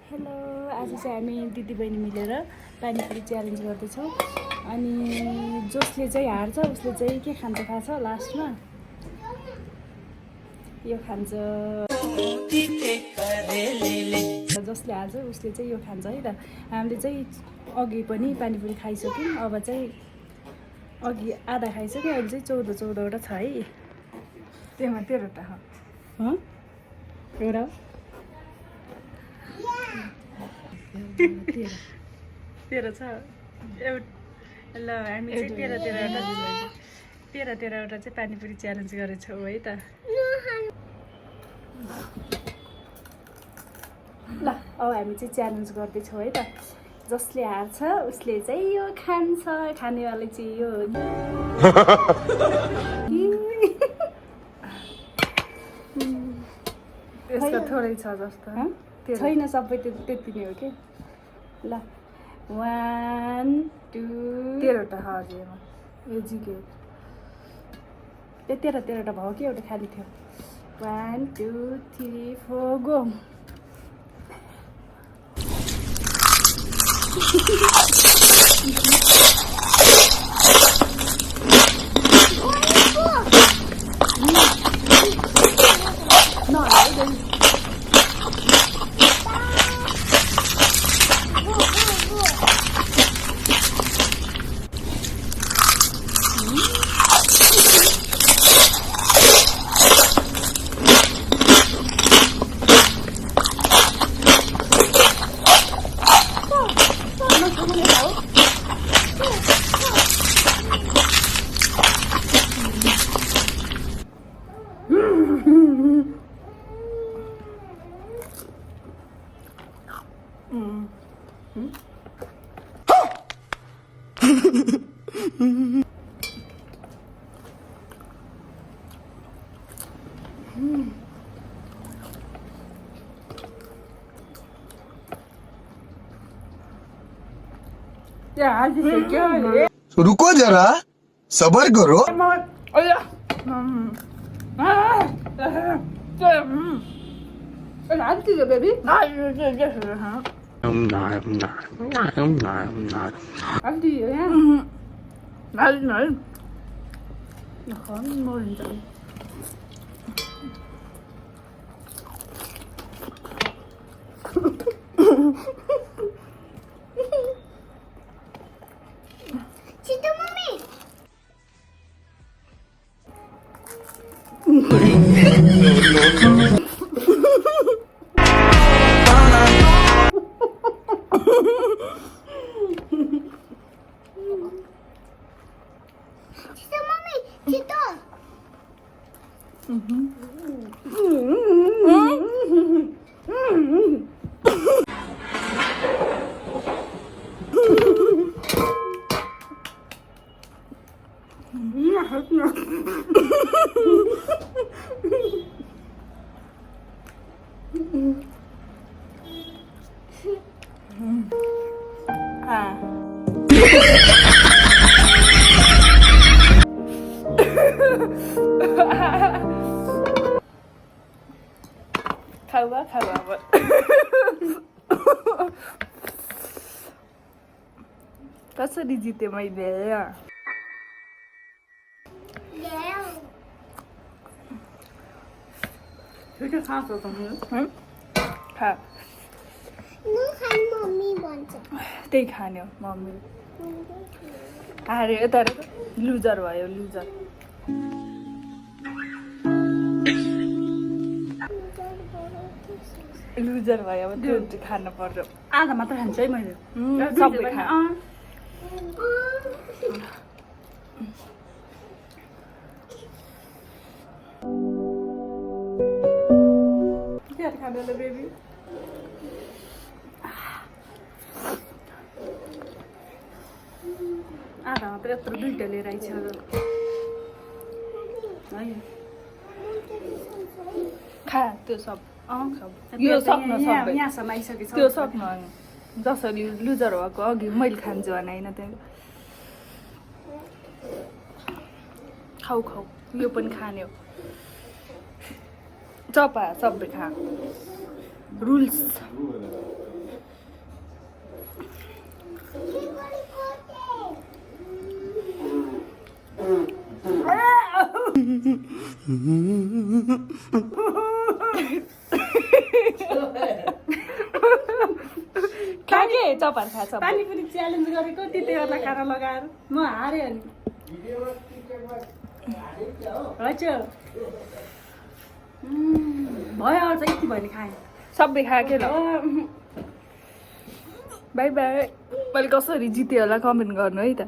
Hello, आज चाहिँ हामी दिदीबहिनी मिलेर पानीपुरी च्यालेन्ज गर्दैछौँ। अनि जसले चाहिँ हार्छ उसले चाहिँ के खान्छ थाहा छ? लास्टमा यो खान्छ। जसले हार्छ उसले चाहिँ यो खान्छ है त। हामीले चाहिँ अघि पनि पानीपुरी खाइसक्यौँ। अब चाहिँ अघि आधा खाइसक्यो, अहिले चाहिँ 14-14वटा छ है। त्यसमा 13वटा एउटा 13 छ। ल हामी चाहिँ 13-13वटा चाहिँ पानीपुरी च्यालेन्ज गरेछौँ है त। ल अब हामी चाहिँ च्यालेन्ज गर्दैछौँ है त। जसले हार्छ उसले चाहिँ यो खान्छ। खानेवाला चाहिँ यो यसको थोरै छ जस्तो छैन, सबै त्यति नै हो कि। ल 1 2 13वटा हजुर यो जिग्यो। ए 13वटा भयो कि एउटा खाली थियो। 1 2 3 4 गो। रुको जरा सबर करो। बेबी खावा कसरी जितेँ मैले? त्यही खाने हो मम्मी। हार्यो तर लुजर भयो, लुजर भयो। अब त्यो खानु पर्छ। आधा मात्र खान्छ है मैले, सबै खा। के खाँदैन बेबी? आधा मात्र यत्रो दुईटा लिएर आइछ है। खा त्यो सब यो सक्नु सबै यहाँसम्म आइसकेछ। त्यो सक्नु जसरी लुजर भएको अघि मैले खान्छु भने होइन। त्यहाँ खाऊ यो पनि खाने हो। चपा सबै खा। रुल्स खाके चपार खाछ पानीपुरी च्यालेन्ज गरेको त्यतिहरूलाई खाना लगाएर म हारेँ अनि हजुर भयो अझ यति भयो भने खाएँ सबै खाएकै ल बाई बाई मैले कसरी जितेँ होला कमेन्ट गर्नु है त